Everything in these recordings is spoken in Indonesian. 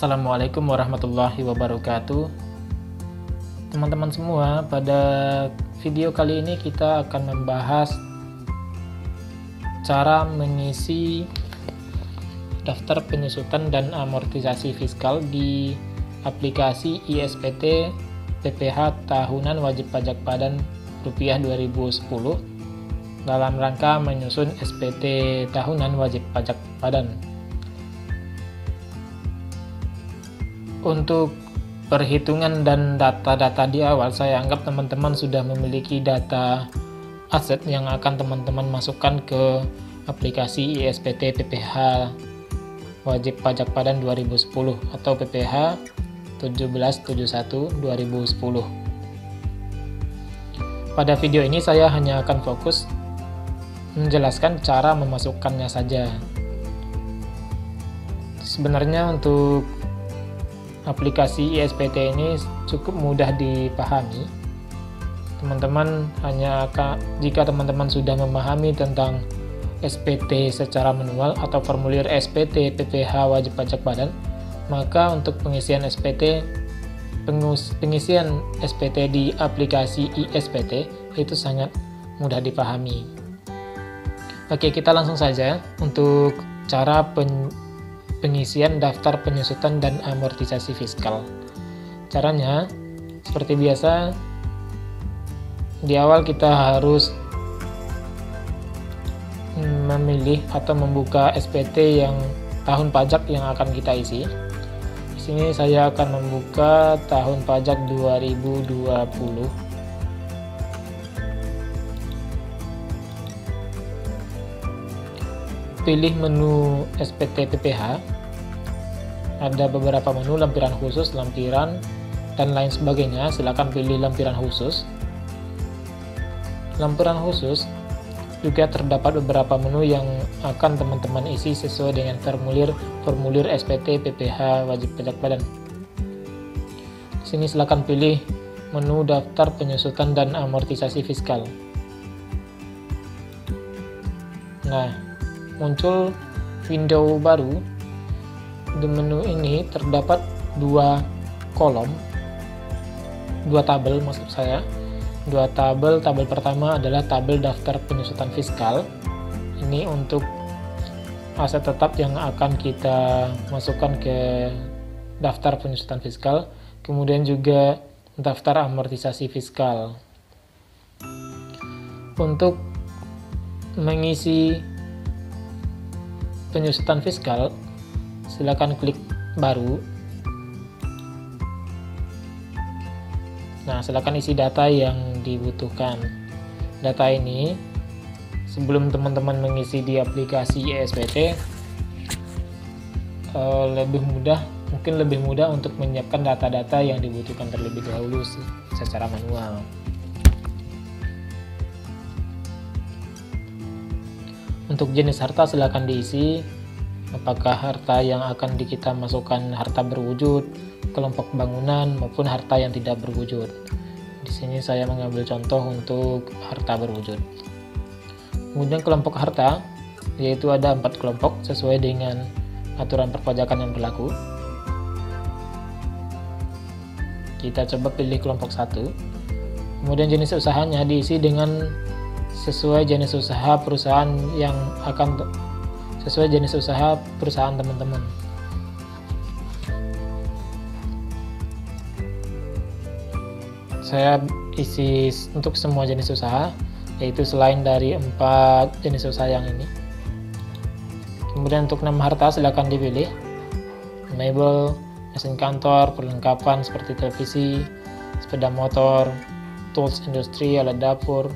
Assalamualaikum warahmatullahi wabarakatuh. Teman-teman semua, pada video kali ini kita akan membahas cara mengisi daftar penyusutan dan amortisasi fiskal di aplikasi ISPT PPH Tahunan Wajib Pajak Badan Rupiah 2010 dalam rangka menyusun SPT Tahunan Wajib Pajak Badan. Untuk perhitungan dan data-data di awal, saya anggap teman-teman sudah memiliki data aset yang akan teman-teman masukkan ke aplikasi ISPT PPH Wajib Pajak Badan 2010 atau PPH 1771/2010. Pada video ini saya hanya akan fokus menjelaskan cara memasukkannya saja. Sebenarnya untuk aplikasi ISPT ini cukup mudah dipahami. Jika teman-teman sudah memahami tentang SPT secara manual atau formulir SPT PPH Wajib Pajak Badan, maka untuk pengisian SPT di aplikasi ISPT itu sangat mudah dipahami. Oke, kita langsung saja untuk cara pengisian daftar penyusutan dan amortisasi fiskal. Caranya seperti biasa, di awal kita harus memilih atau membuka SPT yang tahun pajak yang akan kita isi. Di sini saya akan membuka tahun pajak 2020. Pilih menu SPT PPH. Ada beberapa menu, lampiran khusus, lampiran, dan lain sebagainya. Silakan pilih lampiran khusus. Lampiran khusus juga terdapat beberapa menu yang akan teman-teman isi sesuai dengan formulir SPT PPH Wajib Pajak Badan. Di sini silakan pilih menu daftar penyusutan dan amortisasi fiskal. Nah, muncul window baru. Di menu ini terdapat dua tabel. Dua tabel. Tabel pertama adalah tabel daftar penyusutan fiskal. Ini untuk aset tetap yang akan kita masukkan ke daftar penyusutan fiskal. Kemudian juga daftar amortisasi fiskal. Untuk mengisi penyusutan fiskal, silakan klik baru. Nah, silakan isi data yang dibutuhkan. Data ini sebelum teman-teman mengisi di aplikasi ISPT mungkin lebih mudah untuk menyiapkan data-data yang dibutuhkan terlebih dahulu secara manual. Untuk jenis harta silakan diisi, apakah harta yang akan kita masukkan harta berwujud, kelompok bangunan, maupun harta yang tidak berwujud. Di sini saya mengambil contoh untuk harta berwujud. Kemudian kelompok harta, yaitu ada 4 kelompok sesuai dengan aturan perpajakan yang berlaku. Kita coba pilih kelompok 1. Kemudian jenis usahanya diisi dengan sesuai jenis usaha perusahaan teman-teman. Saya isi untuk semua jenis usaha, yaitu selain dari 4 jenis usaha yang ini. Kemudian untuk nama harta silakan dipilih mebel, mesin kantor, perlengkapan seperti televisi, sepeda motor, tools industri, alat dapur,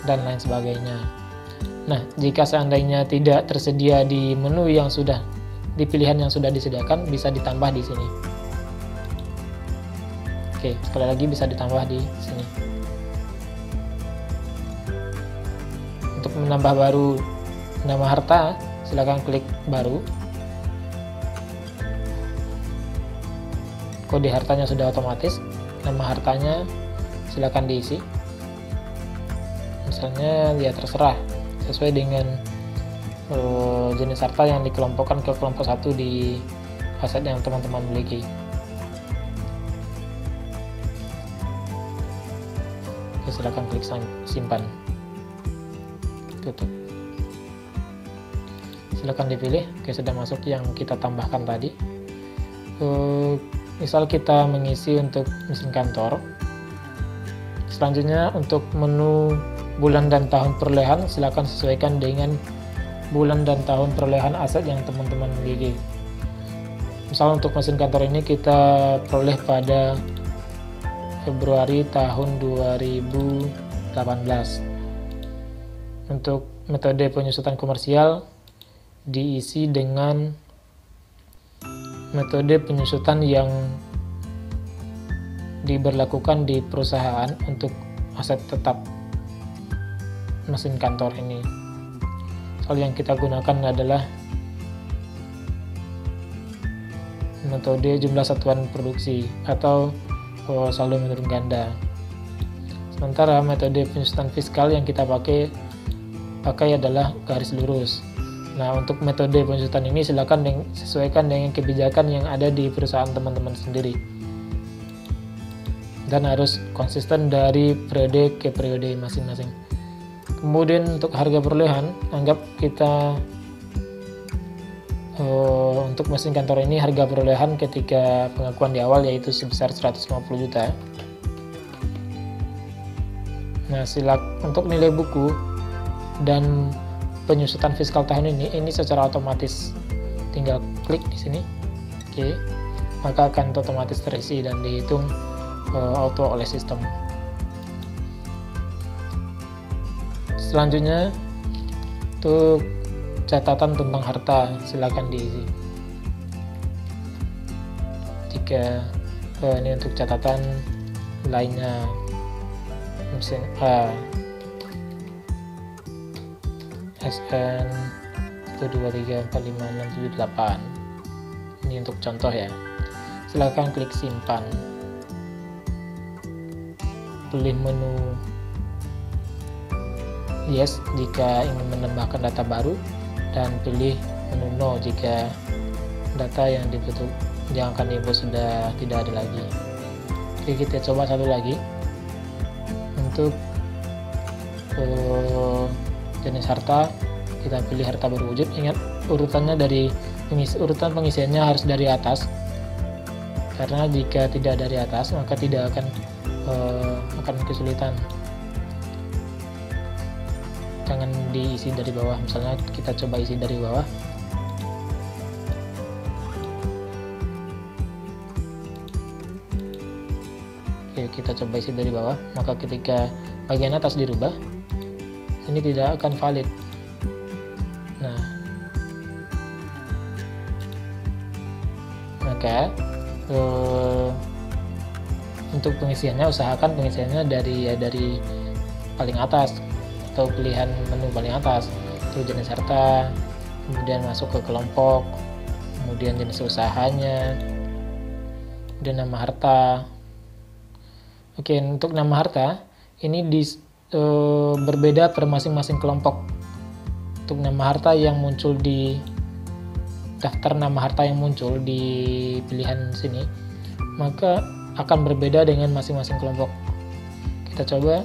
dan lain sebagainya. Nah, jika seandainya tidak tersedia di menu di pilihan yang sudah disediakan, bisa ditambah di sini. Oke, sekali lagi bisa ditambah di sini. Untuk menambah baru nama harta, silakan klik baru. Kode hartanya sudah otomatis. Nama hartanya silakan diisi. Misalnya ya terserah sesuai dengan jenis harta yang dikelompokkan ke kelompok 1 di aset yang teman-teman miliki. Oke, silakan klik simpan, tutup. Silakan dipilih. Oke, sudah masuk yang kita tambahkan tadi. Misal kita mengisi untuk mesin kantor. Selanjutnya untuk menu bulan dan tahun perolehan, silakan sesuaikan dengan bulan dan tahun perolehan aset yang teman-teman miliki. Misal untuk mesin kantor ini kita peroleh pada Februari tahun 2018. Untuk metode penyusutan komersial diisi dengan metode penyusutan yang diberlakukan di perusahaan untuk aset tetap mesin kantor ini. Hal yang kita gunakan adalah metode jumlah satuan produksi atau saldo menurun ganda. Sementara metode penyusutan fiskal yang kita pakai adalah garis lurus. Nah, untuk metode penyusutan ini silakan sesuaikan dengan kebijakan yang ada di perusahaan teman-teman sendiri. Dan harus konsisten dari periode ke periode masing-masing. Kemudian untuk harga perolehan, anggap kita untuk mesin kantor ini harga perolehan ketika pengakuan di awal yaitu sebesar 150 juta. Nah, untuk nilai buku dan penyusutan fiskal tahun ini secara otomatis tinggal klik di sini. Oke, maka akan otomatis terisi dan dihitung auto oleh sistem. Selanjutnya untuk catatan tentang harta, silakan diisi. Jika ini untuk catatan lainnya, mesin A SN 123456778. Ini untuk contoh ya. Silakan klik simpan. Pilih menu yes jika ingin menambahkan data baru, dan pilih menu no jika data yang akan diinput sudah tidak ada lagi. Oke, kita coba satu lagi. Untuk jenis harta, kita pilih harta berwujud. Ingat, urutan pengisiannya harus dari atas, karena jika tidak dari atas maka tidak akan kesulitan. Jangan diisi dari bawah. Misalnya kita coba isi dari bawah. Oke, kita coba isi dari bawah, maka ketika bagian atas dirubah, ini tidak akan valid. Nah, maka untuk pengisiannya, usahakan pengisiannya dari paling atas atau pilihan menu paling atas. Itu jenis harta, kemudian masuk ke kelompok, kemudian jenis usahanya, kemudian nama harta. Oke, untuk nama harta ini berbeda per masing-masing kelompok. Untuk nama harta yang muncul di daftar nama harta yang muncul di pilihan sini, maka akan berbeda dengan masing-masing kelompok. Kita coba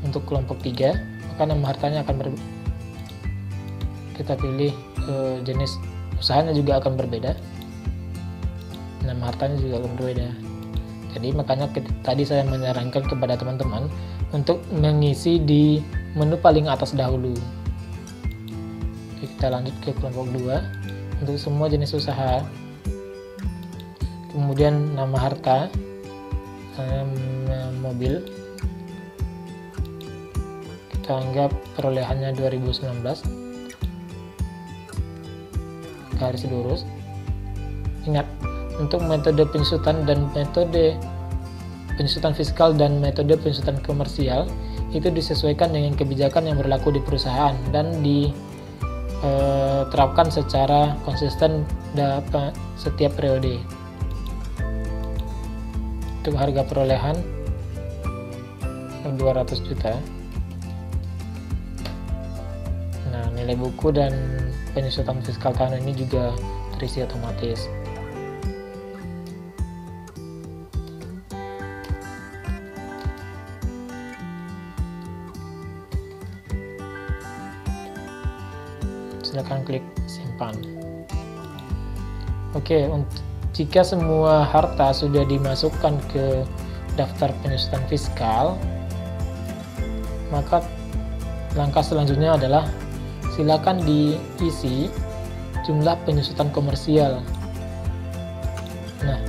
untuk kelompok 3, maka nama hartanya akan berbeda. Kita pilih jenis usahanya juga akan berbeda, nama hartanya juga akan berbeda. Jadi makanya tadi saya menyarankan kepada teman-teman untuk mengisi di menu paling atas dahulu. Oke, kita lanjut ke kelompok 2 untuk semua jenis usaha. Kemudian nama harta, mobil, kita anggap perolehannya 2019, garis lurus. Ingat, untuk metode penyusutan dan metode penyusutan fiskal dan metode penyusutan komersial itu disesuaikan dengan kebijakan yang berlaku di perusahaan dan diterapkan secara konsisten setiap periode. Untuk harga perolehan 200 juta. Nah, nilai buku dan penyusutan fiskal tahun ini juga terisi otomatis. silakan klik simpan. Oke, jika semua harta sudah dimasukkan ke daftar penyusutan fiskal, maka langkah selanjutnya adalah silakan diisi jumlah penyusutan komersial. Nah,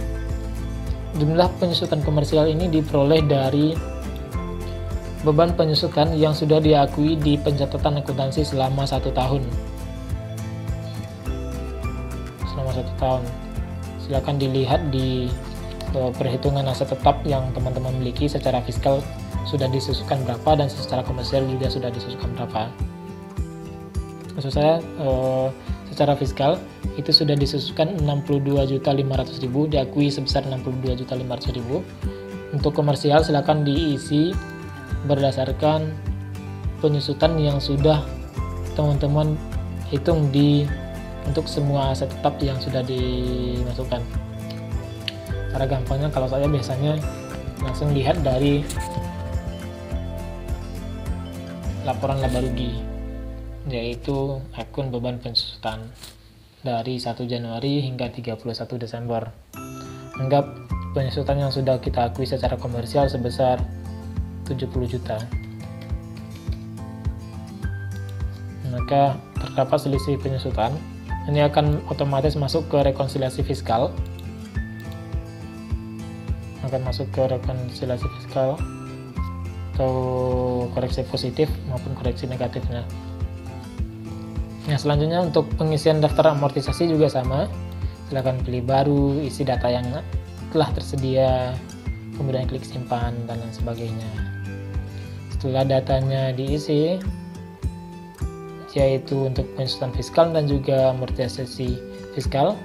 jumlah penyusutan komersial ini diperoleh dari beban penyusutan yang sudah diakui di pencatatan akuntansi selama 1 tahun. Selama 1 tahun. Silakan dilihat di perhitungan aset tetap yang teman-teman miliki secara fiskal sudah disusukan berapa dan secara komersial juga sudah disusukan berapa. Maksud saya secara fiskal itu sudah disusukan 62.500.000, diakui sebesar 62.500.000. Untuk komersial silakan diisi berdasarkan penyusutan yang sudah teman-teman hitung untuk semua aset tetap yang sudah dimasukkan. Cara gampangnya kalau saya biasanya langsung lihat dari laporan laba rugi, yaitu akun beban pensusutan dari 1 Januari hingga 31 Desember. Anggap penyusutan yang sudah kita akui secara komersial sebesar 70 juta. Maka terdapat selisih penyusutan. Ini akan otomatis masuk ke rekonsiliasi fiskal. Atau koreksi positif maupun koreksi negatifnya. Nah, selanjutnya untuk pengisian daftar amortisasi juga sama. Silakan pilih baru, isi data yang telah tersedia, kemudian klik simpan dan lain sebagainya. Setelah datanya diisi, yaitu untuk penyusutan fiskal dan juga amortisasi fiskal,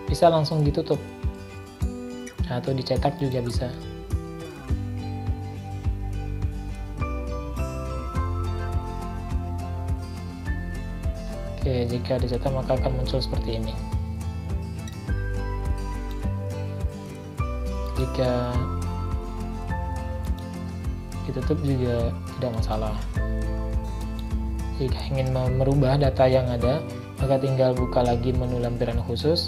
bisa langsung ditutup atau dicetak juga bisa. Oke, jika dicetak maka akan muncul seperti ini. Jika ditutup juga tidak masalah. Jika ingin merubah data yang ada, maka tinggal buka lagi menu lampiran khusus,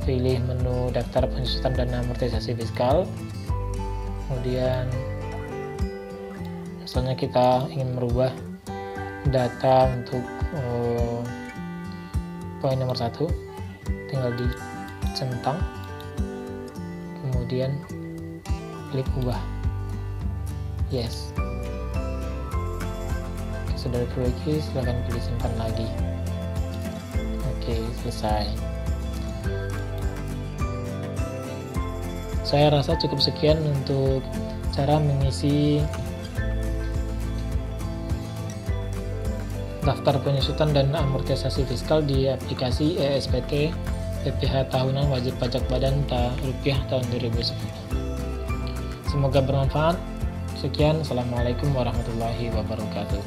pilih menu daftar penyusutan dan amortisasi fiskal, kemudian misalnya kita ingin merubah data untuk poin nomor 1, tinggal dicentang, kemudian klik ubah. Yes, sudah diperbaiki, silahkan pilih simpan lagi. Oke, selesai. Saya rasa cukup sekian untuk cara mengisi daftar penyusutan dan amortisasi fiskal di aplikasi ESPT PPh Tahunan Wajib Pajak Badan Rupiah tahun 2010. Semoga bermanfaat. Sekian, Assalamualaikum warahmatullahi wabarakatuh.